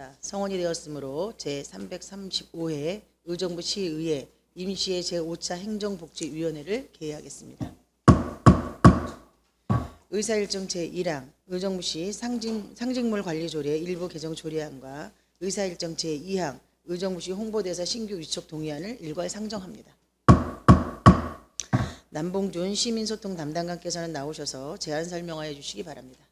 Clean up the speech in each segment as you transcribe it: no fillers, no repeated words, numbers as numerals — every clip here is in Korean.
있습니다. 성원이 되었으므로 제335회 의정부 시의회 임시의 제5차 행정복지위원회를 개회하겠습니다. 의사일정 제1항 의정부시 상징물 관리조례 일부 개정 조례안과 의사일정 제2항 의정부시 홍보대사 신규 위촉 동의안을 일괄 상정합니다. 남봉준 시민소통 담당관께서는 나오셔서 제안 설명하여 주시기 바랍니다.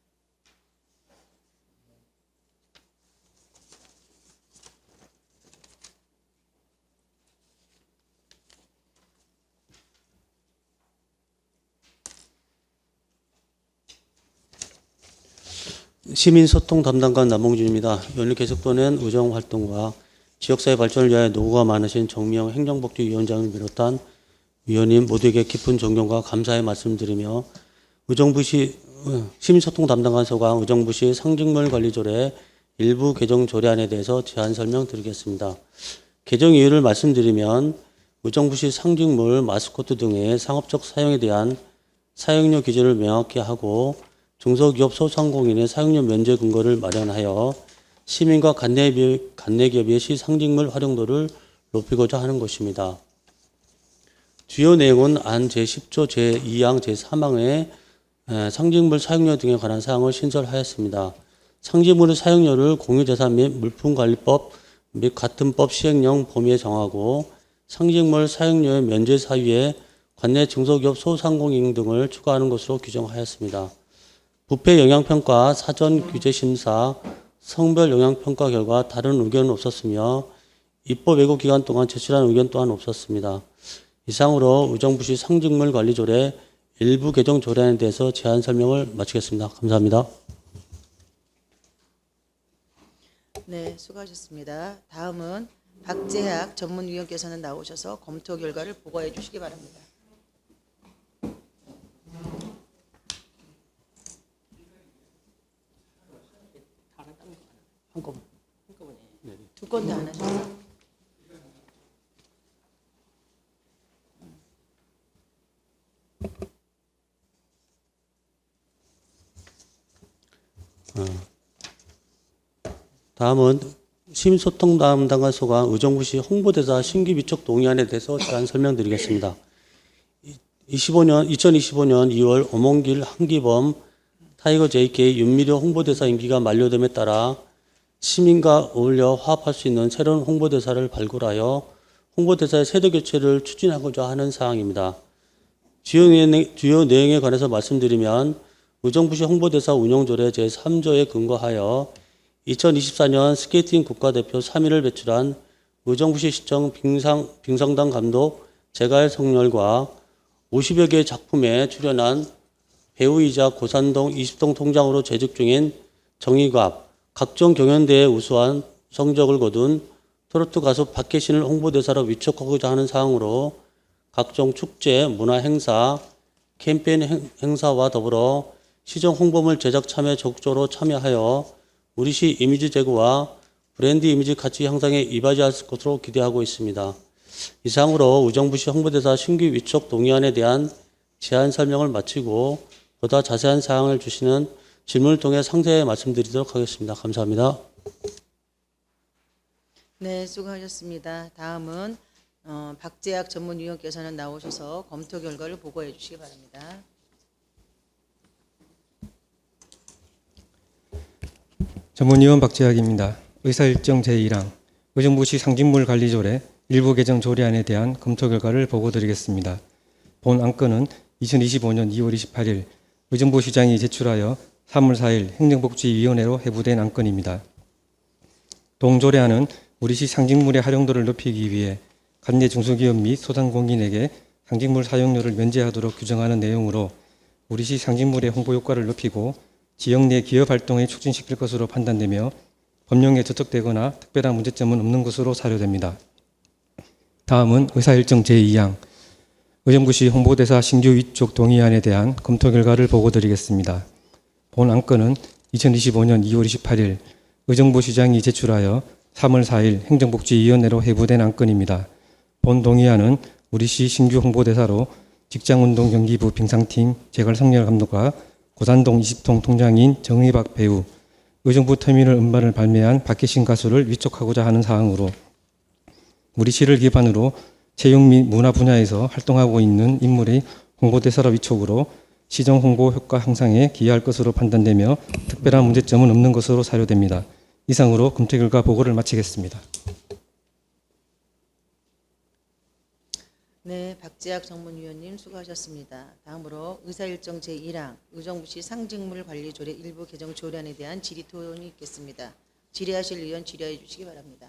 시민소통 담당관 남봉준입니다. 연일 계속되는 의정활동과 지역사회 발전을 위하여 노고가 많으신 정미영 행정복지위원장을 비롯한 위원님 모두에게 깊은 존경과 감사의 말씀드리며 의정부시 시민소통 담당관 소관 의정부시 상징물 관리조례 일부 개정 조례안에 대해서 제안 설명드리겠습니다. 개정 이유를 말씀드리면 의정부시 상징물, 마스코트 등의 상업적 사용에 대한 사용료 기준을 명확히 하고 중소기업 소상공인의 사용료 면제 근거를 마련하여 시민과 관내기업의 시 상징물 활용도를 높이고자 하는 것입니다. 주요 내용은 안 제10조 제2항 제3항의 상징물 사용료 등에 관한 사항을 신설하였습니다. 상징물의 사용료를 공유재산 및 물품관리법 및 같은 법 시행령 범위에 정하고 상징물 사용료의 면제 사유에 관내 중소기업 소상공인 등을 추가하는 것으로 규정하였습니다. 부패 영향평가, 사전 규제 심사, 성별 영향평가 결과 다른 의견은 없었으며 입법 예고 기간 동안 제출한 의견 또한 없었습니다. 이상으로 의정부시 상징물 관리조례 일부 개정 조례안에 대해서 제안 설명을 마치겠습니다. 감사합니다. 네, 수고하셨습니다. 다음은 박재학 전문위원께서는 나오셔서 검토 결과를 보고해 주시기 바랍니다. 한꺼번에. 두 건 다 안 하셨어요. 다음은 시민소통 담당관 소관 의정부시 홍보대사 신규 위촉 동의안에 대해서 제안 설명드리겠습니다. 2025년 2월 엄원길 한기범 타이거 JK 윤미려 홍보대사 임기가 만료됨에 따라 시민과 어울려 화합할 수 있는 새로운 홍보대사를 발굴하여 홍보대사의 세대 교체를 추진하고자 하는 사항입니다. 주요 내용에 관해서 말씀드리면 의정부시 홍보대사 운영조례 제3조에 근거하여 2024년 스케이팅 국가대표 3인을 배출한 의정부시 시청 빙상단 감독 제갈 성렬과 50여 개의 작품에 출연한 배우이자 고산동 20동 통장으로 재직 중인 정희갑, 각종 경연대회에 우수한 성적을 거둔 트로트 가수 박혜신을 홍보대사로 위촉하고자 하는 사항으로 각종 축제, 문화행사, 캠페인 행사와 더불어 시정 홍보물 제작 참여에 적극적으로 참여하여 우리 시 이미지 제고와 브랜드 이미지 가치 향상에 이바지할 것으로 기대하고 있습니다. 이상으로 의정부시 홍보대사 신규 위촉 동의안에 대한 제안 설명을 마치고 보다 자세한 사항을 주시는 질문을 통해 상세히 말씀드리도록 하겠습니다. 감사합니다. 네, 수고하셨습니다. 다음은 박재학 전문위원께서는 나오셔서 검토 결과를 보고해 주시기 바랍니다. 전문위원 박재학입니다. 의사일정 제1항 의정부시 상징물 관리조례 일부 개정 조례안에 대한 검토 결과를 보고드리겠습니다. 본 안건은 2025년 2월 28일 의정부시장이 제출하여 3월 4일 행정복지위원회로 회부된 안건입니다. 동조례안은 우리시 상징물의 활용도를 높이기 위해 관내 중소기업 및 소상공인에게 상징물 사용료를 면제하도록 규정하는 내용으로 우리시 상징물의 홍보 효과를 높이고 지역 내 기업 활동에 촉진시킬 것으로 판단되며 법령에 저촉되거나 특별한 문제점은 없는 것으로 사료됩니다. 다음은 의사일정 제2항 의정부시 홍보대사 신규 위촉 동의안에 대한 검토 결과를 보고드리겠습니다. 본 안건은 2025년 2월 28일 의정부시장이 제출하여 3월 4일 행정복지위원회로 회부된 안건입니다. 본 동의안은 우리시 신규 홍보대사로 직장운동경기부 빙상팀 제갈성렬 감독과 고산동 20동 통장인 정의박 배우, 의정부 터미널 음반을 발매한 박계신 가수를 위촉하고자 하는 사항으로 우리 시를 기반으로 체육 및 문화 분야에서 활동하고 있는 인물의 홍보대사라 위촉으로 시정 홍보 효과 향상에 기여할 것으로 판단되며 특별한 문제점은 없는 것으로 사료됩니다. 이상으로 검토 결과 보고를 마치겠습니다. 네, 박재학 전문위원님 수고하셨습니다. 다음으로 의사일정 제1항 의정부시 상징물관리조례 일부 개정 조례안에 대한 질의토론이 있겠습니다. 질의하실 의원 질의해 주시기 바랍니다.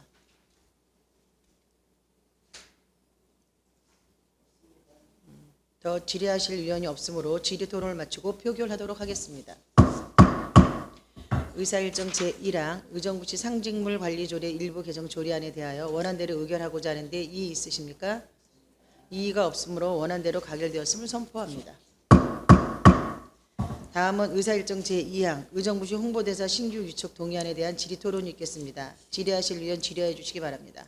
더 질의하실 의원이 없으므로 질의토론을 마치고 표결하도록 하겠습니다. 의사일정 제1항 의정부시 상징물관리조례 일부 개정 조례안에 대하여 원안대로 의결하고자 하는데 이의 있으십니까? 이의가 없으므로 원안대로 가결되었음을 선포합니다. 다음은 의사일정 제2항 의정부시 홍보대사 신규 위촉 동의안에 대한 질의토론이 있겠습니다. 질의하실 의원 질의해 주시기 바랍니다.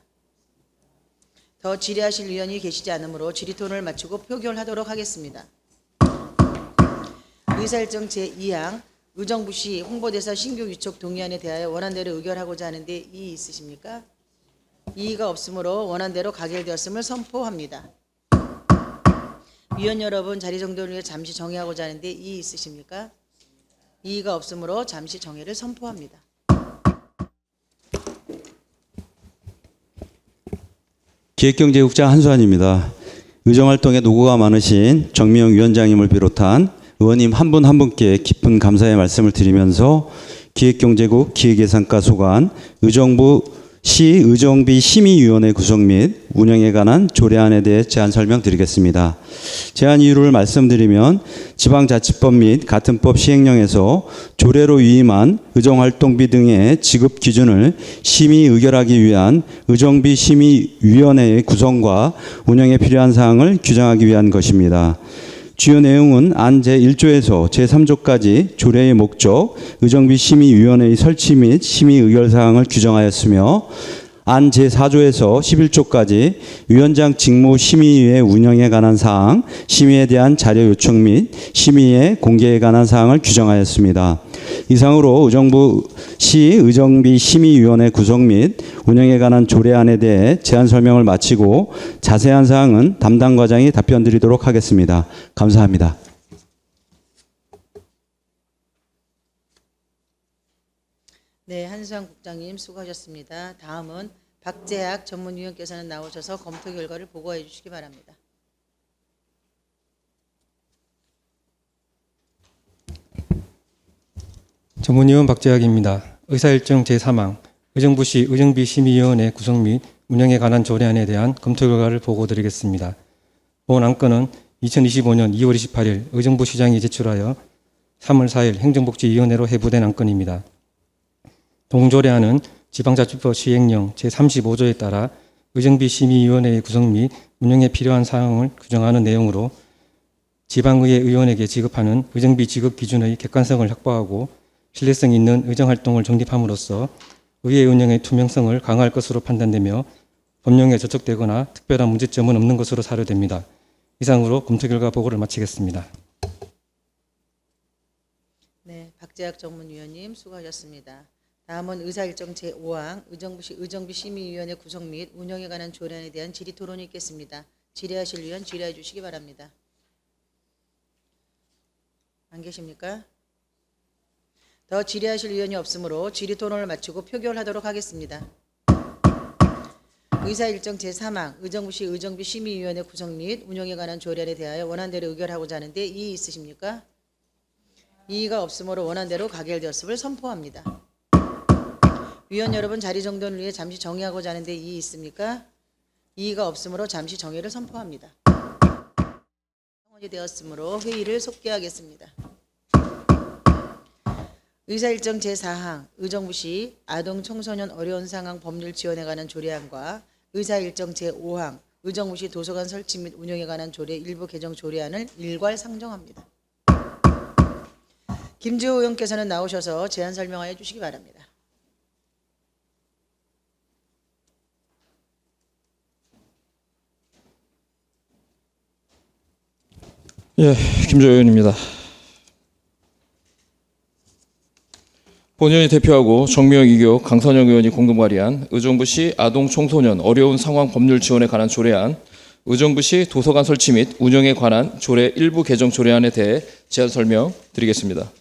더 질의하실 의원이 계시지 않으므로 질의토론을 마치고 표결하도록 하겠습니다. 의사일정 제2항 의정부시 홍보대사 신규 위촉 동의안에 대하여 원안대로 의결하고자 하는데 이의 있으십니까? 이의가 없으므로 원안대로 가결되었음을 선포합니다. 위원 여러분 자리 정돈을 위해 잠시 정회하고자 하는데 이의 있으십니까? 이의가 없으므로 잠시 정회를 선포합니다. 기획경제국장 한수환입니다. 의정활동에 노고가 많으신 정미영 위원장님을 비롯한 의원님 한 분 한 분께 깊은 감사의 말씀을 드리면서 기획경제국 기획예산과 소관 의정부 시 의정비 심의위원회 구성 및 운영에 관한 조례안에 대해 제안 설명드리겠습니다. 제안 이유를 말씀드리면 지방자치법 및 같은 법 시행령에서 조례로 위임한 의정활동비 등의 지급 기준을 심의 의결하기 위한 의정비 심의위원회의 구성과 운영에 필요한 사항을 규정하기 위한 것입니다. 주요 내용은 안 제1조에서 제3조까지 조례의 목적, 의정비 심의위원회의 설치 및 심의 의결 사항을 규정하였으며 안 제4조에서 11조까지 위원장 직무 심의위의 운영에 관한 사항, 심의에 대한 자료 요청 및 심의의 공개에 관한 사항을 규정하였습니다. 이상으로 의정부시 의정비 심의위원회 구성 및 운영에 관한 조례안에 대해 제안 설명을 마치고 자세한 사항은 담당 과장이 답변 드리도록 하겠습니다. 감사합니다. 네, 한수환 국장님 수고하셨습니다. 다음은 박재학 전문위원께서는 나오셔서 검토 결과를 보고해 주시기 바랍니다. 전문위원 박재학입니다. 의사일정 제3항 의정부시 의정비 심의위원회 구성 및 운영에 관한 조례안에 대한 검토 결과를 보고드리겠습니다. 본 안건은 2025년 2월 28일 의정부시장이 제출하여 3월 4일 행정복지위원회로 회부된 안건입니다. 동조례안은 지방자치법 시행령 제35조에 따라 의정비 심의위원회의 구성 및 운영에 필요한 사항을 규정하는 내용으로 지방의회 의원에게 지급하는 의정비 지급 기준의 객관성을 확보하고 신뢰성 있는 의정활동을 정립함으로써 의회 운영의 투명성을 강화할 것으로 판단되며 법령에 저촉되거나 특별한 문제점은 없는 것으로 사료됩니다. 이상으로 검토 결과 보고를 마치겠습니다. 네, 박재학 전문위원님 수고하셨습니다. 다음은 의사일정 제5항 의정부시 의정비 심의위원회 구성 및 운영에 관한 조례안에 대한 질의토론이 있겠습니다. 질의하실 의원 질의해 주시기 바랍니다. 안 계십니까? 더 질의하실 의원이 없으므로 질의토론을 마치고 표결하도록 하겠습니다. 의사일정 제3항 의정부시 의정비 심의위원회 구성 및 운영에 관한 조례안에 대하여 원안대로 의결하고자 하는데 이의 있으십니까? 이의가 없으므로 원안대로 가결되었음을 선포합니다. 위원 여러분 자리 정돈을 위해 잠시 정의하고자 하는데 이의 있습니까? 이의가 없으므로 잠시 정의를 선포합니다. 성원이 되었으므로 회의를 속개하겠습니다. 의사일정 제4항 의정부시 아동 청소년 어려운 상황 법률 지원에 관한 조례안과 의사일정 제5항 의정부시 도서관 설치 및 운영에 관한 조례 일부 개정 조례안을 일괄 상정합니다. 김주호 의원께서는 나오셔서 제안 설명하여 주시기 바랍니다. 예, 김주호 의원입니다. 본의원이 대표하고 정미영, 이교, 강선영 의원이 공동 발의한 의정부시 아동 청소년 어려운 상황 법률 지원에 관한 조례안, 의정부시 도서관 설치 및 운영에 관한 조례 일부 개정 조례안에 대해 제안 설명 드리겠습니다.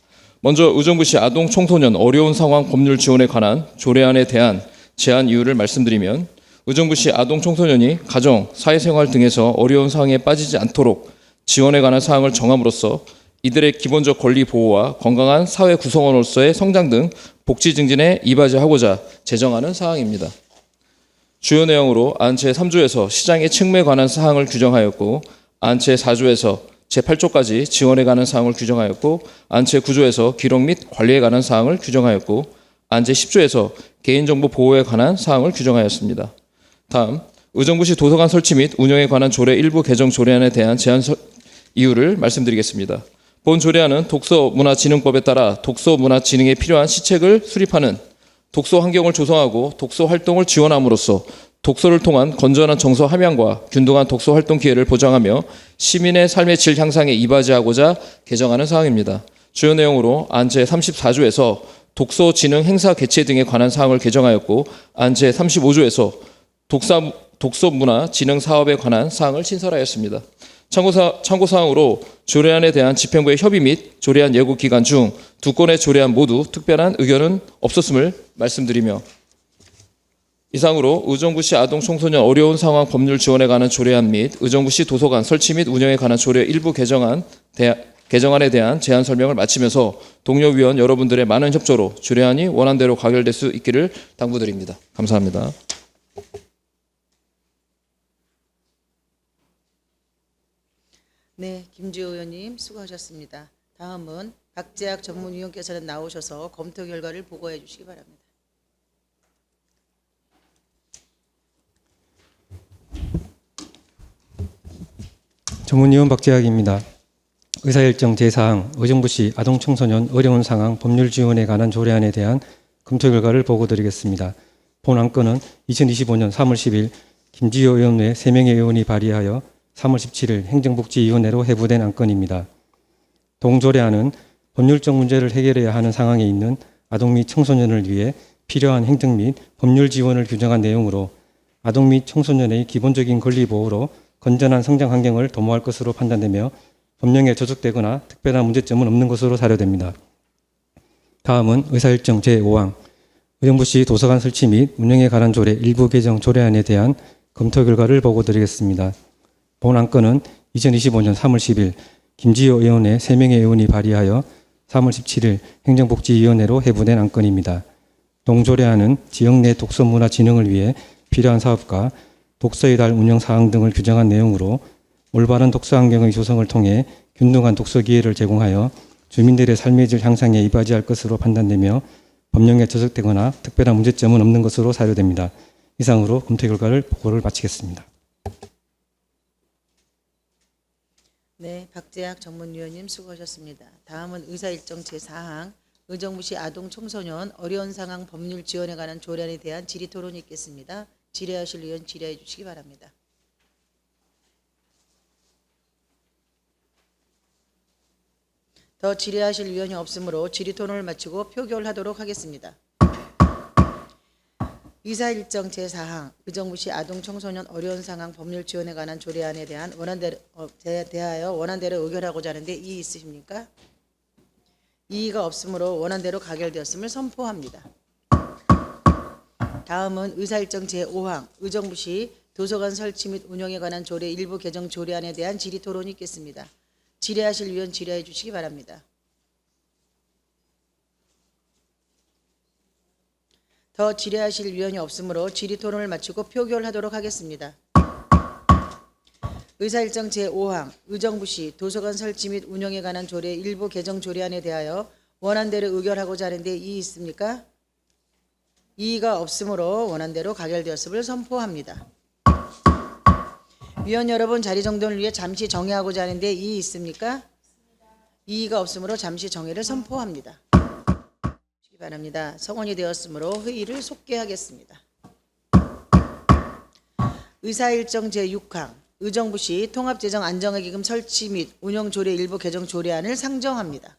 먼저 의정부시 아동 청소년 어려운 상황 법률 지원에 관한 조례안에 대한 제안 이유를 말씀드리면, 의정부시 아동 청소년이 가정, 사회생활 등에서 어려운 상황에 빠지지 않도록 지원에 관한 사항을 정함으로써 이들의 기본적 권리 보호와 건강한 사회 구성원으로서의 성장 등 복지 증진에 이바지하고자 제정하는 사항입니다. 주요 내용으로 안 제3조에서 시장의 책무에 관한 사항을 규정하였고, 안 제4조에서 제8조까지 지원에 관한 사항을 규정하였고, 안 제9조에서 기록 및 관리에 관한 사항을 규정하였고, 안 제10조에서 개인정보 보호에 관한 사항을 규정하였습니다. 다음, 의정부시 도서관 설치 및 운영에 관한 조례 일부 개정 조례안에 대한 제안 이유를 말씀드리겠습니다. 본 조례안은 독서문화진흥법에 따라 독서문화진흥에 필요한 시책을 수립하는, 독서 환경을 조성하고 독서 활동을 지원함으로써 독서를 통한 건전한 정서 함양과 균등한 독서 활동 기회를 보장하며 시민의 삶의 질 향상에 이바지하고자 개정하는 사항입니다. 주요 내용으로 안 제34조에서 독서 진흥 행사 개최 등에 관한 사항을 개정하였고, 안 제35조에서 독서 문화 진흥 사업에 관한 사항을 신설하였습니다. 참고사항으로 조례안에 대한 집행부의 협의 및 조례안 예고 기간 중 두 건의 조례안 모두 특별한 의견은 없었음을 말씀드리며, 이상으로 의정부시 아동 청소년 어려운 상황 법률 지원에 관한 조례안 및 의정부시 도서관 설치 및 운영에 관한 조례 일부 개정안에 대한 제안 설명을 마치면서 동료 위원 여러분들의 많은 협조로 조례안이 원안대로 가결될 수 있기를 당부드립니다. 감사합니다. 네, 김주호 의원님 수고하셨습니다. 다음은 박재학 전문위원께서는 나오셔서 검토 결과를 보고해 주시기 바랍니다. 전문위원 박재학입니다. 의사일정 제4항 의정부시 아동 청소년 어려운 상황 법률 지원에 관한 조례안에 대한 검토 결과를 보고드리겠습니다. 본 안건은 2025년 3월 10일 김지호 의원 외 3명의 의원이 발의하여 3월 17일 행정복지위원회로 회부된 안건입니다. 동조례안은 법률적 문제를 해결해야 하는 상황에 있는 아동 및 청소년을 위해 필요한 행정 및 법률 지원을 규정한 내용으로 아동 및 청소년의 기본적인 권리 보호로 건전한 성장 환경을 도모할 것으로 판단되며 법령에 저촉되거나 특별한 문제점은 없는 것으로 사료됩니다. 다음은 의사일정 제5항 의정부시 도서관 설치 및 운영에 관한 조례 일부 개정 조례안에 대한 검토 결과를 보고드리겠습니다. 본 안건은 2025년 3월 10일 김지호 의원 외 3명의 의원이 발의하여 3월 17일 행정복지위원회로 회부된 안건입니다. 동조례안은 지역 내 독서문화 진흥을 위해 필요한 사업과 독서의 달 운영 사항 등을 규정한 내용으로 올바른 독서 환경의 조성을 통해 균등한 독서 기회를 제공하여 주민들의 삶의 질 향상에 이바지할 것으로 판단되며 법령에 저촉되거나 특별한 문제점은 없는 것으로 사료됩니다. 이상으로 검토 결과를 보고를 마치겠습니다. 네, 박재학 전문위원님 수고하셨습니다. 다음은 의사일정 제4항 의정부시 아동 청소년 어려운 상황 법률 지원에 관한 조례안에 대한 질의 토론이 있겠습니다. 질의하실 의원 질의해 주시기 바랍니다. 더 질의하실 의원이 없으므로 질의 토론을 마치고 표결하도록 하겠습니다. 의사일정 제4항 의정부시 아동 청소년 어려운 상황 법률 지원에 관한 조례안에 대한 대하여 원안대로 의결하고자 하는데 이의 있으십니까? 이의가 없으므로 원안대로 가결되었음을 선포합니다. 다음은 의사일정 제5항 의정부시 도서관 설치 및 운영에 관한 조례 일부 개정 조례안에 대한 질의 토론이 있겠습니다. 질의하실 의원 질의해 주시기 바랍니다. 더 질의하실 의원이 없으므로 질의 토론을 마치고 표결하도록 하겠습니다. 의사일정 제5항 의정부시 도서관 설치 및 운영에 관한 조례 일부 개정 조례안에 대하여 원안대로 의결하고자 하는데 이의 있습니까? 이의가 없으므로 원안대로 가결되었음을 선포합니다. 위원 여러분 자리 정돈을 위해 잠시 정회하고자 하는데 이의 있습니까? 이의가 없으므로 잠시 정회를 선포합니다. 바랍니다. 성원이 되었으므로 회의를 속개하겠습니다. 의사일정 제6항 의정부시 통합재정 안정화기금 설치 및 운영 조례 일부 개정 조례안을 상정합니다.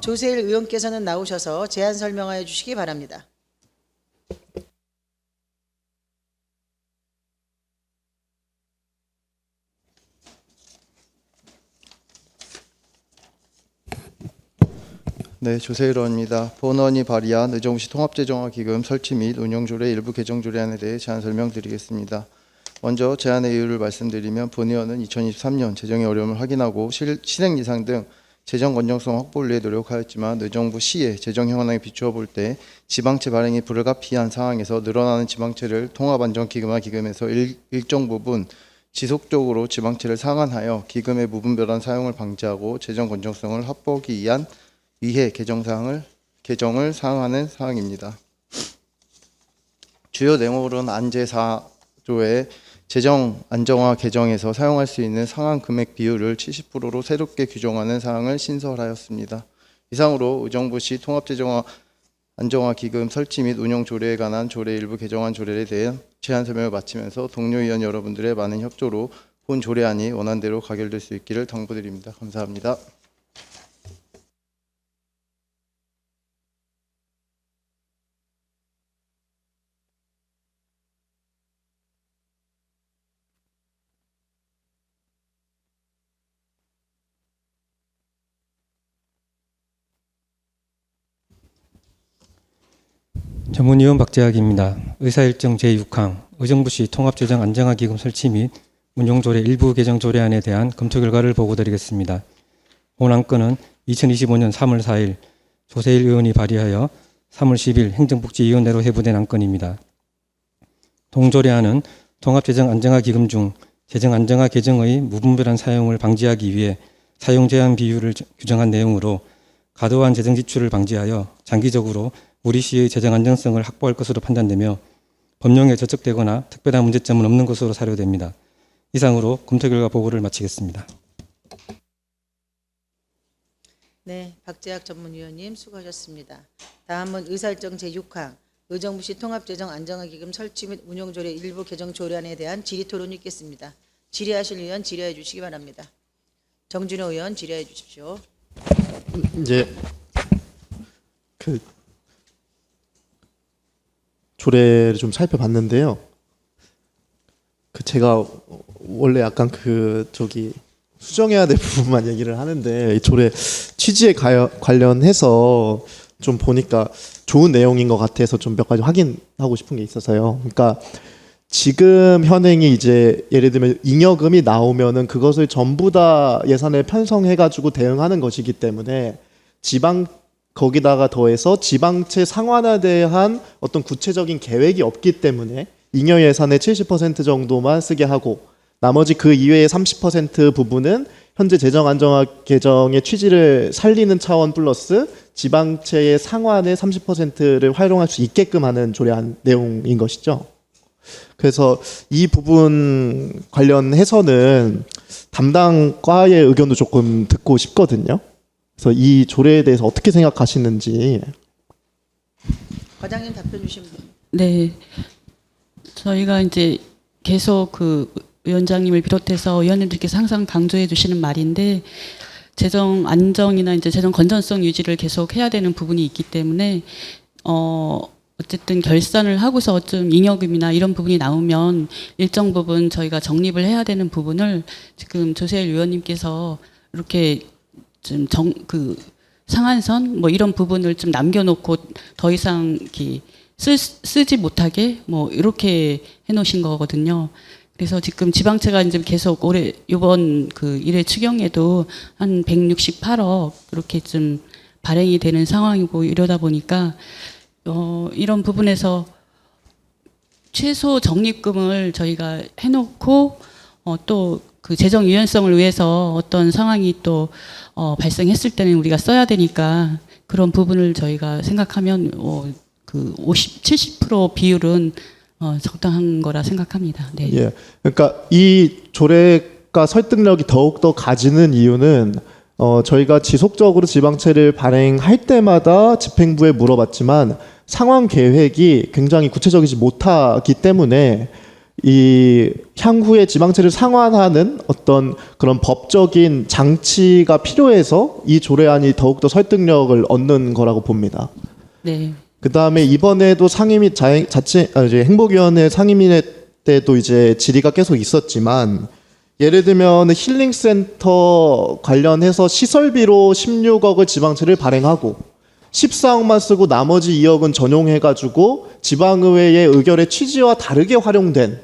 조세일 의원께서는 나오셔서 제안 설명하여 주시기 바랍니다. 네, 조세일 의원입니다. 본원이 발의한 의정부시 통합재정화기금 설치 및 운영조례 일부 개정조례안에 대해 제안 설명드리겠습니다. 먼저 제안의 이유를 말씀드리면 본 의원은 2023년 재정의 어려움을 확인하고 실행 예상 등 재정 건전성 확보를 위해 노력하였지만 의정부 시의 재정 현황에 비추어 볼 때 지방채 발행이 불가피한 상황에서 늘어나는 지방채를 통합안정기금화 기금에서 일정 부분 지속적으로 지방채를 상환하여 기금의 무분별한 사용을 방지하고 재정 건전성을 확보하기 위해 개정을 사항하는 사항입니다. 주요 내용으로는 안제 4조의 재정 안정화 개정에서 사용할 수 있는 상한 금액 비율을 70%로 새롭게 규정하는 사항을 신설하였습니다. 이상으로 의정부시 통합재정화 안정화 기금 설치 및 운영 조례에 관한 조례 일부 개정안 조례에 대한 제안 설명을 마치면서 동료 의원 여러분들의 많은 협조로 본 조례안이 원안대로 가결될 수 있기를 당부드립니다. 감사합니다. 전문위원 박재학입니다. 의사일정 제6항 의정부시 통합재정 안정화기금 설치 및 운용조례 일부 개정 조례안에 대한 검토 결과를 보고드리겠습니다. 본 안건은 2025년 3월 4일 조세일 의원이 발의하여 3월 10일 행정복지위원회로 회부된 안건입니다. 동조례안은 통합재정 안정화기금 중 재정 안정화 계정의 무분별한 사용을 방지하기 위해 사용 제한 비율을 규정한 내용으로 과도한 재정 지출을 방지하여 장기적으로 우리 시의 재정 안정성을 확보할 것으로 판단되며 법령에 저촉되거나 특별한 문제점은 없는 것으로 사료됩니다. 이상으로 검토 결과 보고를 마치겠습니다. 네, 박재학 전문위원님 수고하셨습니다. 다음은 의사일정 제6항 의정부시 통합재정 안정화기금 설치 및 운용조례 일부 개정 조례안에 대한 질의토론이 있겠습니다. 질의하실 의원 질의해 주시기 바랍니다. 정준호 의원 질의해 주십시오. 이제 그 조례를 좀 살펴봤는데요. 그 제가 원래 약간 수정해야 될 부분만 얘기를 하는데 이 조례 취지에 관련해서 좀 보니까 좋은 내용인 것 같아서 좀 몇 가지 확인하고 싶은 게 있어서요. 그러니까 지금 현행이 이제 예를 들면 잉여금이 나오면은 그것을 전부 다 예산에 편성해가지고 대응하는 것이기 때문에 거기다가 더해서 지방채 상환에 대한 어떤 구체적인 계획이 없기 때문에 잉여 예산의 70% 정도만 쓰게 하고 나머지 그 이외의 30% 부분은 현재 재정 안정화 개정의 취지를 살리는 차원 플러스 지방채의 상환의 30%를 활용할 수 있게끔 하는 조례안 내용인 것이죠. 그래서 이 부분 관련해서는 담당 과의 의견도 조금 듣고 싶거든요. 그래서 이 조례에 대해서 어떻게 생각하시는지. 과장님 답변 주시면 됩니다. 네, 저희가 이제 계속 그 위원장님을 비롯해서 의원님들께서 항상 강조해 주시는 말인데 재정 안정이나 이제 재정 건전성 유지를 계속 해야 되는 부분이 있기 때문에 어쨌든 결산을 하고서 좀 잉여금이나 이런 부분이 나오면 일정 부분 저희가 적립을 해야 되는 부분을 지금 조세일 위원님께서 이렇게 좀 상한선 뭐 이런 부분을 좀 남겨놓고 더 이상 이렇게 쓰지 못하게 뭐 이렇게 해놓으신 거거든요. 그래서 지금 지방채가 이제 계속 이번 그 1회 추경에도 한 168억 이렇게 좀 발행이 되는 상황이고 이러다 보니까 이런 부분에서 최소 적립금을 저희가 해놓고 또 그 재정 유연성을 위해서 어떤 상황이 또 발생했을 때는 우리가 써야 되니까 그런 부분을 저희가 생각하면 그 70% 비율은 적당한 거라 생각합니다. 네. 예. 그러니까 이 조례가 설득력이 더욱더 가지는 이유는 저희가 지속적으로 지방채를 발행할 때마다 집행부에 물어봤지만 상환 계획이 굉장히 구체적이지 못하기 때문에 이 향후에 지방채를 상환하는 어떤 그런 법적인 장치가 필요해서 이 조례안이 더욱더 설득력을 얻는 거라고 봅니다. 네. 그 다음에 이번에도 상임위 이제 행복위원회 상임위 때도 이제 질의가 계속 있었지만, 예를 들면 힐링센터 관련해서 시설비로 16억을 지방채를 발행하고 14억만 쓰고 나머지 2억은 전용해가지고 지방의회의 의결의 취지와 다르게 활용된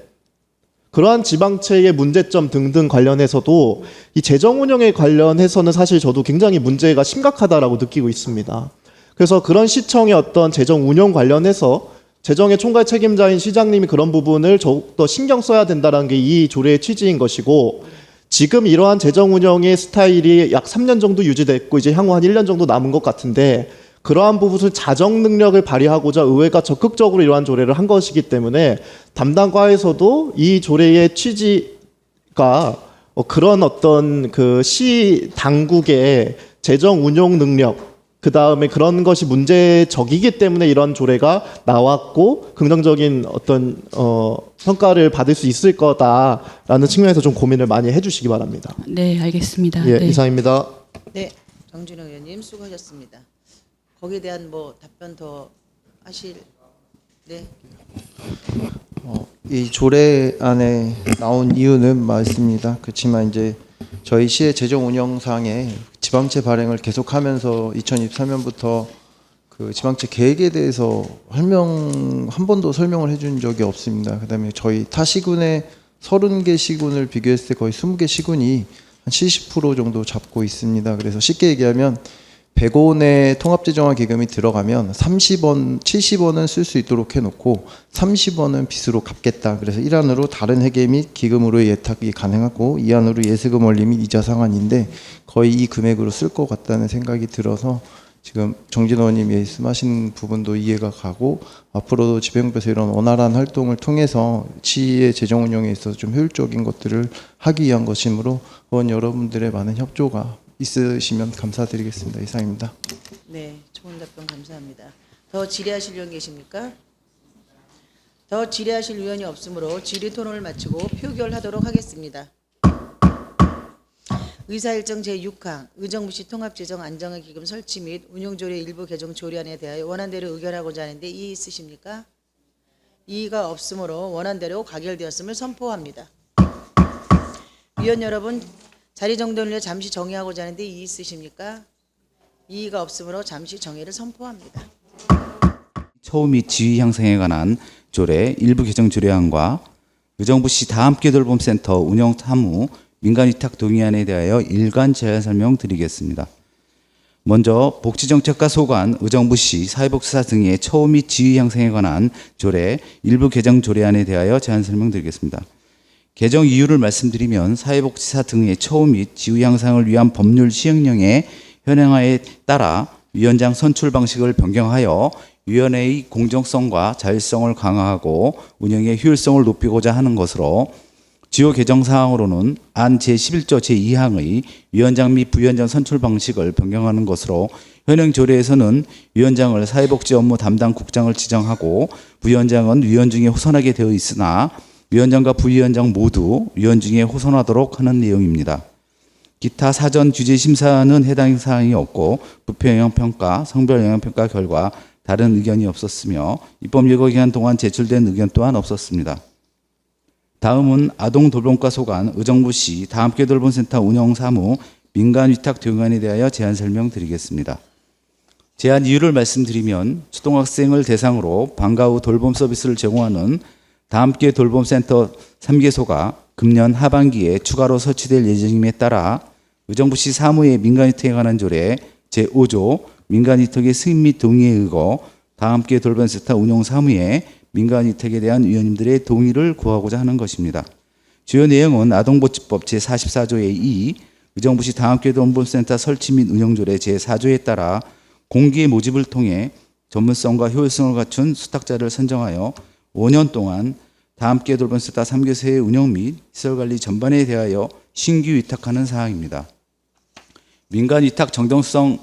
그러한 지방채의 문제점 등등 관련해서도 이 재정 운영에 관련해서는 사실 저도 굉장히 문제가 심각하다라고 느끼고 있습니다. 그래서 그런 시청의 어떤 재정 운영 관련해서 재정의 총괄 책임자인 시장님이 그런 부분을 더욱더 신경 써야 된다는 게 이 조례의 취지인 것이고, 지금 이러한 재정 운영의 스타일이 약 3년 정도 유지됐고 이제 향후 한 1년 정도 남은 것 같은데, 그러한 부분을 자정 능력을 발휘하고자 의회가 적극적으로 이러한 조례를 한 것이기 때문에 담당과에서도 이 조례의 취지가 그런 어떤 그 시 당국의 재정 운용 능력, 그 다음에 그런 것이 문제적이기 때문에 이런 조례가 나왔고 긍정적인 어떤 평가를 받을 수 있을 거다라는 측면에서 좀 고민을 많이 해주시기 바랍니다. 네, 알겠습니다. 예, 네. 이상입니다. 네, 정준호 의원님 수고하셨습니다. 거기에 대한 뭐 답변 더 하실? 네. 이 조례안에 나온 이유는 맞습니다. 그렇지만 이제 저희 시의 재정 운영상에 지방채 발행을 계속하면서 2023년부터 그 지방채 계획에 대해서 한 번도 설명을 해준 적이 없습니다. 그다음에 저희 타 시군의 30개 시군을 비교했을 때 거의 20개 시군이 한 70% 정도 잡고 있습니다. 그래서 쉽게 얘기하면 100원의 통합재정화 기금이 들어가면 30원, 70원은 쓸 수 있도록 해놓고 30원은 빚으로 갚겠다. 그래서 일환으로 다른 회계 및 기금으로 예탁이 가능하고 이안으로 예세금 원리 및 이자 상환인데 거의 이 금액으로 쓸 것 같다는 생각이 들어서 지금 정진호 의원님이 말씀하신 부분도 이해가 가고 앞으로도 지방부에서 이런 원활한 활동을 통해서 시의 재정 운영에 있어서 좀 효율적인 것들을 하기 위한 것이므로 의원 여러분들의 많은 협조가 있으시면 감사드리겠습니다. 이상입니다. 네, 좋은 답변 감사합니다. 더 질의하실 의원 계십니까? 더 질의하실 의원이 없으므로 질의 토론을 마치고 표결하도록 하겠습니다. 의사일정 제6항 의정부시 통합재정 안정화기금 설치 및 운용조례 일부 개정 조례안에 대하여 원안대로 의결하고자 하는데 이의 있으십니까? 이의가 없으므로 원안대로 가결되었음을 선포합니다. 위원 여러분, 자리 정돈을 위해 잠시 정의하고자 하는데 이의 있으십니까? 이의가 없으므로 잠시 정의를 선포합니다. 처우 및 지위 향상에 관한 조례 일부 개정 조례안과 의정부시 다함께 돌봄센터 운영 사무 민간위탁 동의안에 대하여 일간 제안 설명 드리겠습니다. 먼저 복지정책과 소관, 의정부시, 사회복지사 등의 처우 및 지위 향상에 관한 조례 일부 개정 조례안에 대하여 제안 설명 드리겠습니다. 개정 이유를 말씀드리면 사회복지사 등의 처우 및 지위 향상을 위한 법률 시행령의 현행화에 따라 위원장 선출 방식을 변경하여 위원회의 공정성과 자율성을 강화하고 운영의 효율성을 높이고자 하는 것으로 주요 개정 사항으로는 안 제11조 제2항의 위원장 및 부위원장 선출 방식을 변경하는 것으로 현행 조례에서는 위원장을 사회복지 업무 담당 국장을 지정하고 부위원장은 위원 중에 호선하게 되어 있으나 위원장과 부위원장 모두 위원 중에 호선하도록 하는 내용입니다. 기타 사전 규제 심사는 해당 사항이 없고 부패 영향 평가, 성별 영향 평가 결과 다른 의견이 없었으며 입법 예고 기간 동안 제출된 의견 또한 없었습니다. 다음은 아동 돌봄과 소관, 의정부시 다함께 돌봄센터 운영 사무 민간 위탁 동의안에 대하여 제안 설명드리겠습니다. 제안 이유를 말씀드리면 초등학생을 대상으로 방과 후 돌봄 서비스를 제공하는 다함께 돌봄센터 3개소가 금년 하반기에 추가로 설치될 예정임에 따라 의정부시 사무의 민간위탁에 관한 조례 제5조 민간위탁의 승인 및 동의에 의거 다함께 돌봄센터 운영 사무의 민간위탁에 대한 위원님들의 동의를 구하고자 하는 것입니다. 주요 내용은 아동복지법 제44조의 2, 의정부시 다함께 돌봄센터 설치 및 운영조례 제4조에 따라 공개 모집을 통해 전문성과 효율성을 갖춘 수탁자를 선정하여 5년 동안 다함께 돌봄센터 3개소의 운영 및 시설관리 전반에 대하여 신규 위탁하는 사항입니다. 민간위탁 적정성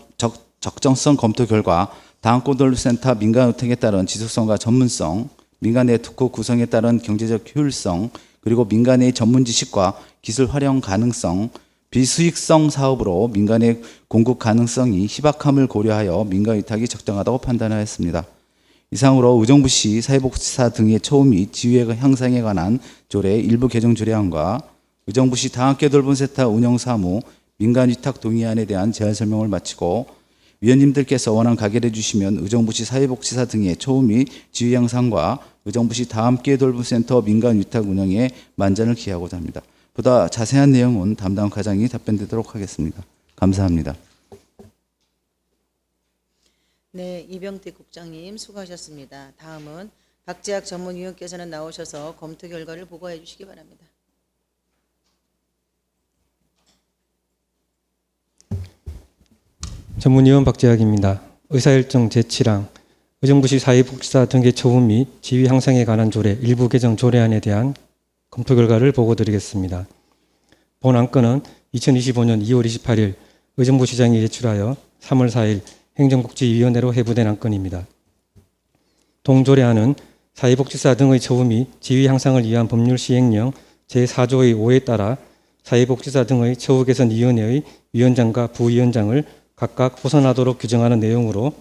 검토 결과 다함께 돌봄센터 민간위탁에 따른 지속성과 전문성 민간의 특구 구성에 따른 경제적 효율성, 그리고 민간의 전문 지식과 기술 활용 가능성, 비수익성 사업으로 민간의 공급 가능성이 희박함을 고려하여 민간 위탁이 적정하다고 판단하였습니다. 이상으로 의정부시 사회복지사 등의 처우 및 지위의 향상에 관한 조례 일부 개정 조례안과 의정부시 다함께 돌봄센터 운영사무 민간 위탁 동의안에 대한 제안 설명을 마치고 위원님들께서 원안 가결해 주시면 의정부시 사회복지사 등의 처우 및 지위 향상과 의정부시 다함께 돌봄센터 민간 위탁 운영에 만전을 기하고자 합니다. 보다 자세한 내용은 담당 과장이 답변드리도록 하겠습니다. 감사합니다. 네, 이병태 국장님 수고하셨습니다. 다음은 박재학 전문위원께서는 나오셔서 검토 결과를 보고해 주시기 바랍니다. 전문위원 박재학입니다. 의사일정 제7항 의정부시 사회복지사 등의 처우 및 지위 향상에 관한 조례 일부 개정 조례안에 대한 검토 결과를 보고드리겠습니다. 본 안건은 2025년 2월 28일 의정부시장이 제출하여 3월 4일 행정복지위원회로 회부된 안건입니다. 동조례안은 사회복지사 등의 처우 및 지위 향상을 위한 법률 시행령 제4조의 5에 따라 사회복지사 등의 처우 개선위원회의 위원장과 부위원장을 각각 호선하도록 규정하는 내용으로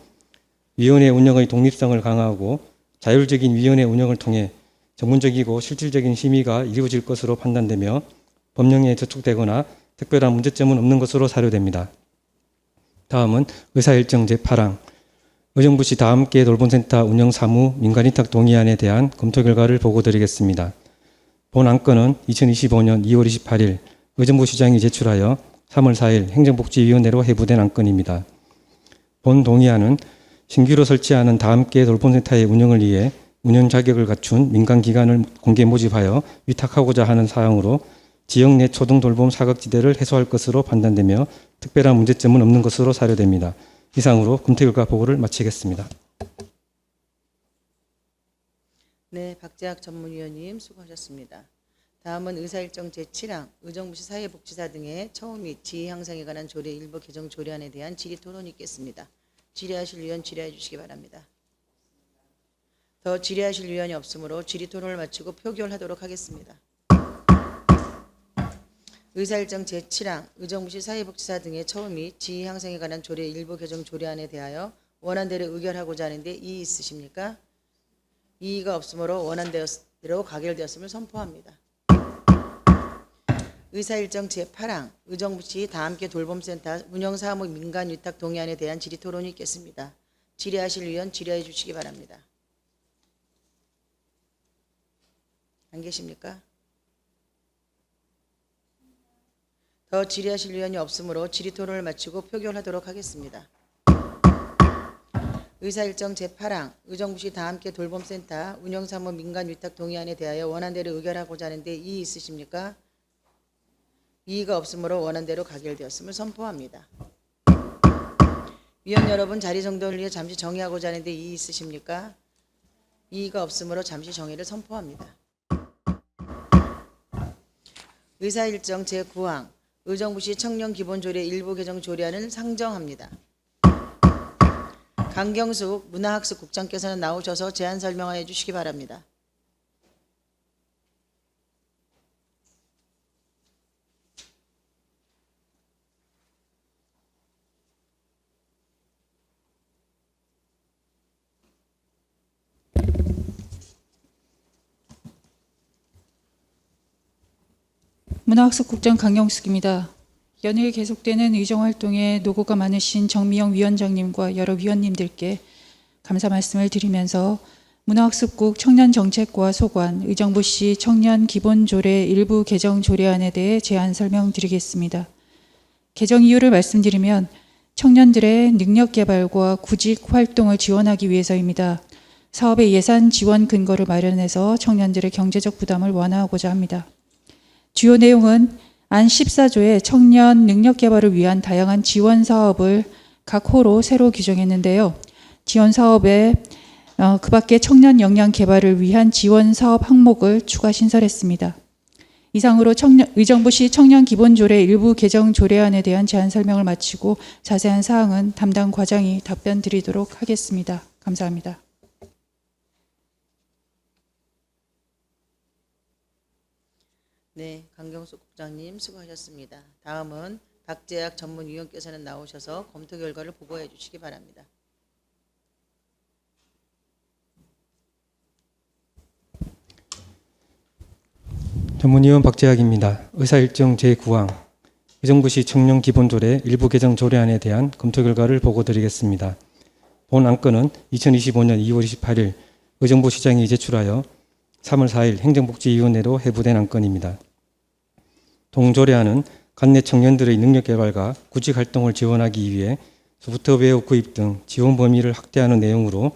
위원회 운영의 독립성을 강화하고 자율적인 위원회 운영을 통해 전문적이고 실질적인 심의가 이루어질 것으로 판단되며 법령에 저촉되거나 특별한 문제점은 없는 것으로 사료됩니다. 다음은 의사일정 제8항 의정부시 다함께 돌봄센터 운영사무 민간위탁 동의안에 대한 검토 결과를 보고드리겠습니다. 본 안건은 2025년 2월 28일 의정부시장이 제출하여 3월 4일 행정복지위원회로 회부된 안건입니다. 본 동의안은 신규로 설치하는 다함께 돌봄센터의 운영을 위해 운영 자격을 갖춘 민간기관을 공개 모집하여 위탁하고자 하는 사항으로 지역 내 초등 돌봄 사각지대를 해소할 것으로 판단되며 특별한 문제점은 없는 것으로 사료됩니다. 이상으로 검토 결과 보고를 마치겠습니다. 네, 박재학 전문위원님 수고하셨습니다. 다음은 의사일정 제7항 의정부시 사회복지사 등의 처우 및 지위 향상에 관한 조례 일부 개정 조례안에 대한 질의 토론이 있겠습니다. 질의하실 위원 질의해 주시기 바랍니다. 더 질의하실 위원이 없으므로 질의 토론을 마치고 표결하도록 하겠습니다. 의사일정 제7항 의정부시 사회복지사 등의 처우 및 지위 향상에 관한 조례 일부 개정 조례안에 대하여 원안대로 의결하고자 하는데 이의 있으십니까? 이의가 없으므로 원안대로 가결되었음을 선포합니다. 의사일정 제8항 의정부시 다함께 돌봄센터 운영사무 민간위탁 동의안에 대한 질의 토론이 있겠습니다. 질의하실 위원 질의해 주시기 바랍니다. 안 계십니까? 더 질의하실 위원이 없으므로 질의 토론을 마치고 표결하도록 하겠습니다. 의사일정 제8항 의정부시 다함께 돌봄센터 운영사무 민간위탁 동의안에 대하여 원안대로 의결하고자 하는데 이의 있으십니까? 이의가 없으므로 원안대로 가결되었음을 선포합니다. 위원 여러분 자리 정돈을 위해 잠시 정의하고자 하는데 이의 있으십니까? 이의가 없으므로 잠시 정의를 선포합니다. 의사일정 제9항 의정부시 청년기본조례 일부 개정 조례안을 상정합니다. 강경숙 문화학습국장께서는 나오셔서 제안 설명하여 주시기 바랍니다. 문화학습국장 강경숙입니다. 연일 계속되는 의정활동에 노고가 많으신 정미영 위원장님과 여러 위원님들께 감사 말씀을 드리면서 문화학습국 청년정책과 소관 의정부시 청년기본조례 일부 개정 조례안에 대해 제안 설명드리겠습니다. 개정 이유를 말씀드리면 청년들의 능력개발과 구직 활동을 지원하기 위해서입니다. 사업의 예산 지원 근거를 마련해서 청년들의 경제적 부담을 완화하고자 합니다. 주요 내용은 안 14조의 청년 능력 개발을 위한 다양한 지원 사업을 각 호로 새로 규정했는데요. 지원 사업에 그 밖에 청년 역량 개발을 위한 지원 사업 항목을 추가 신설했습니다. 이상으로 의정부시 청년기본조례 일부 개정 조례안에 대한 제안 설명을 마치고 자세한 사항은 담당 과장이 답변 드리도록 하겠습니다. 감사합니다. 네, 강경수 국장님 수고하셨습니다. 다음은 박재학 전문위원께서는 나오셔서 검토 결과를 보고해 주시기 바랍니다. 전문위원 박재학입니다. 의사일정 제9항 의정부시 청년기본조례 일부 개정 조례안에 대한 검토 결과를 보고드리겠습니다. 본 안건은 2025년 2월 28일 의정부시장이 제출하여 3월 4일 행정복지위원회로 회부된 안건입니다. 동조례안은 관내 청년들의 능력 개발과 구직 활동을 지원하기 위해 소프트웨어 구입 등 지원 범위를 확대하는 내용으로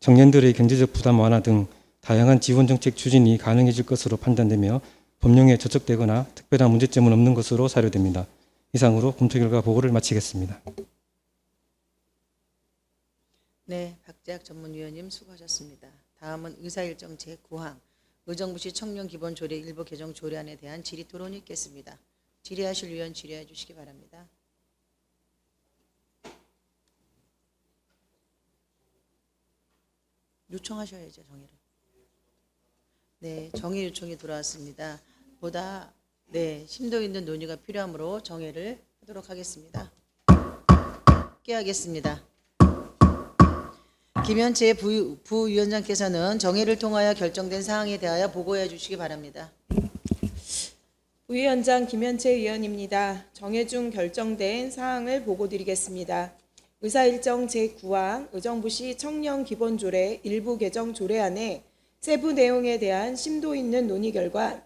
청년들의 경제적 부담 완화 등 다양한 지원 정책 추진이 가능해질 것으로 판단되며 법령에 저촉되거나 특별한 문제점은 없는 것으로 사료됩니다. 이상으로 검토 결과 보고를 마치겠습니다. 네, 박재학 전문위원님 수고하셨습니다. 다음은 의사일정 제9항 의정부시 청년기본조례 일부 개정 조례안에 대한 질의 토론이 있겠습니다. 질의하실 위원 질의해 주시기 바랍니다. 요청하셔야죠, 정의를. 네, 정의 요청이 들어왔습니다. 보다 심도 있는 논의가 필요하므로 정의를 하도록 하겠습니다. 하겠습니다. 김현채 부위원장께서는 정의를 통하여 결정된 사항에 대하여 보고해 주시기 바랍니다. 부위원장 김현채 의원입니다. 정회 중 결정된 사항을 보고드리겠습니다. 의사일정 제9항 의정부시 청년기본조례 일부 개정 조례안의 세부 내용에 대한 심도 있는 논의 결과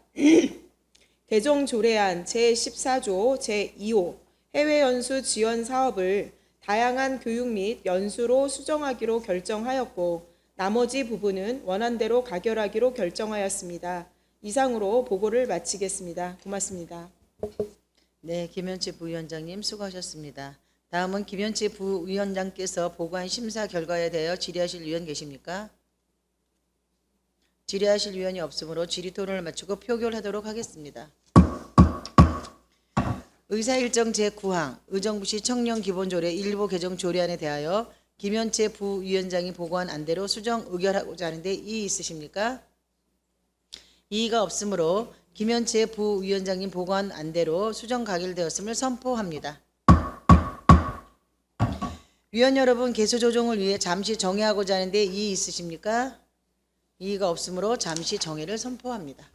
대종조례안 제14조 제2호 해외연수 지원 사업을 다양한 교육 및 연수로 수정하기로 결정하였고 나머지 부분은 원안대로 가결하기로 결정하였습니다. 이상으로 보고를 마치겠습니다. 고맙습니다. 네, 김현채 부위원장님 수고하셨습니다. 다음은 김현채 부위원장께서 보고한 심사 결과에 대하여 질의하실 위원 계십니까? 질의하실 위원이 없으므로 질의 토론을 마치고 표결하도록 하겠습니다. 의사일정 제9항 의정부시 청년기본조례 일부 개정 조례안에 대하여 김현채 부위원장이 보고한 안대로 수정 의결하고자 하는데 이의 있으십니까? 이의가 없으므로 김현채 부위원장님 보고한 안대로 수정 가결되었음을 선포합니다. 위원 여러분, 개수 조정을 위해 잠시 정회하고자 하는데 이의 있으십니까? 이의가 없으므로 잠시 정회를 선포합니다.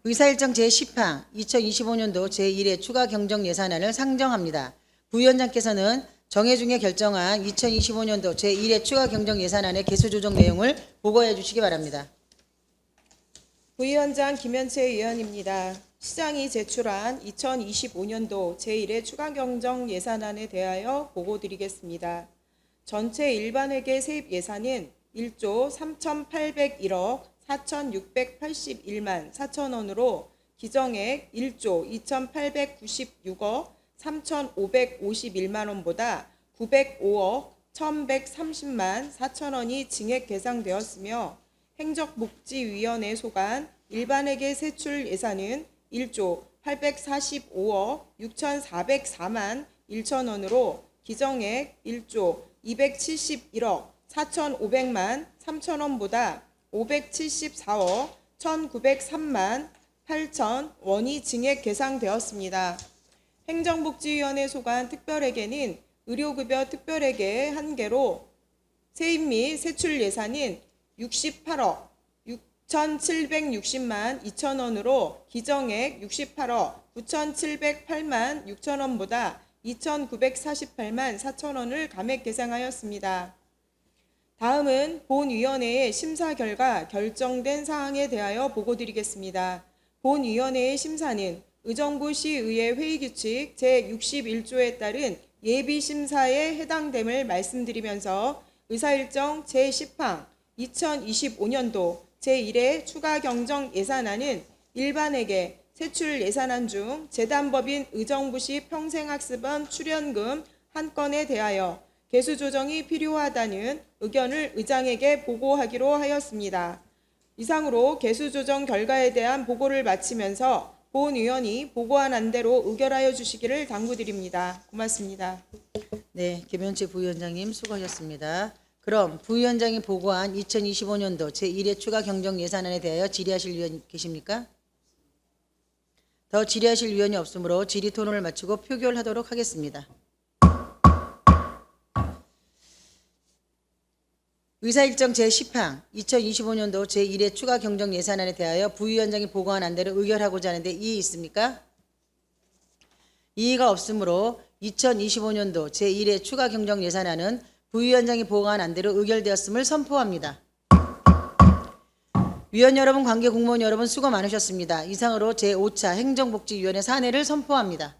의사일정 제10항 2025년도 제1회 추가 경정 예산안을 상정합니다. 부위원장께서는 정회 중에 결정한 2025년도 제1회 추가 경정 예산안의 개수 조정 내용을 보고해 주시기 바랍니다. 부위원장 김현채 의원입니다. 시장이 제출한 2025년도 제1회 추가 경정 예산안에 대하여 보고드리겠습니다. 전체 일반회계 세입 예산은 1조 3,801억 4,681만 4천 원으로 기정액 1조 2,896억 3,551만 원보다 905억 1,130만 4천 원이 증액 계상되었으며 행정복지위원회 소관 일반회계 세출 예산은 1조 845억 6,404만 1천 원으로 기정액 1조 271억 4,500만 3천 원보다 574억 1,903만 8천 원이 증액 계상되었습니다. 행정복지위원회 소관 특별회계는 의료급여 특별회계 1개로 세입 및 세출 예산은 68억 6,760만 2천 원으로 기정액 68억 9,708만 6천 원보다 2,948만 4천 원을 감액 계상하였습니다. 다음은 본위원회의 심사 결과 결정된 사항에 대하여 보고드리겠습니다. 본위원회의 심사는 의정부시의회 회의규칙 제61조에 따른 예비심사에 해당됨을 말씀드리면서 의사일정 제10항 2025년도 제1회 추가 경정 예산안은 일반회계 세출 예산안 중 재단법인 의정부시 평생학습원 출연금 한 건에 대하여 개수 조정이 필요하다는 의견을 의장에게 보고하기로 하였습니다. 이상으로 개수 조정 결과에 대한 보고를 마치면서 본위원이 보고한 안대로 의결하여 주시기를 당부드립니다. 고맙습니다. 네, 김현채 부위원장님 수고하셨습니다. 그럼 부위원장이 보고한 2025년도 제1회 추가 경정 예산안에 대하여 질의하실 위원 계십니까? 더 질의하실 위원이 없으므로 질의 토론을 마치고 표결하도록 하겠습니다. 의사일정 제10항 2025년도 제1회 추가 경정 예산안에 대하여 부위원장이 보고한 안대로 의결하고자 하는데 이의 있습니까? 이의가 없으므로 2025년도 제1회 추가 경정 예산안은 부위원장이 보고한 안대로 의결되었음을 선포합니다. 위원 여러분, 관계 공무원 여러분 수고 많으셨습니다. 이상으로 제5차 행정복지위원회 사내를 선포합니다.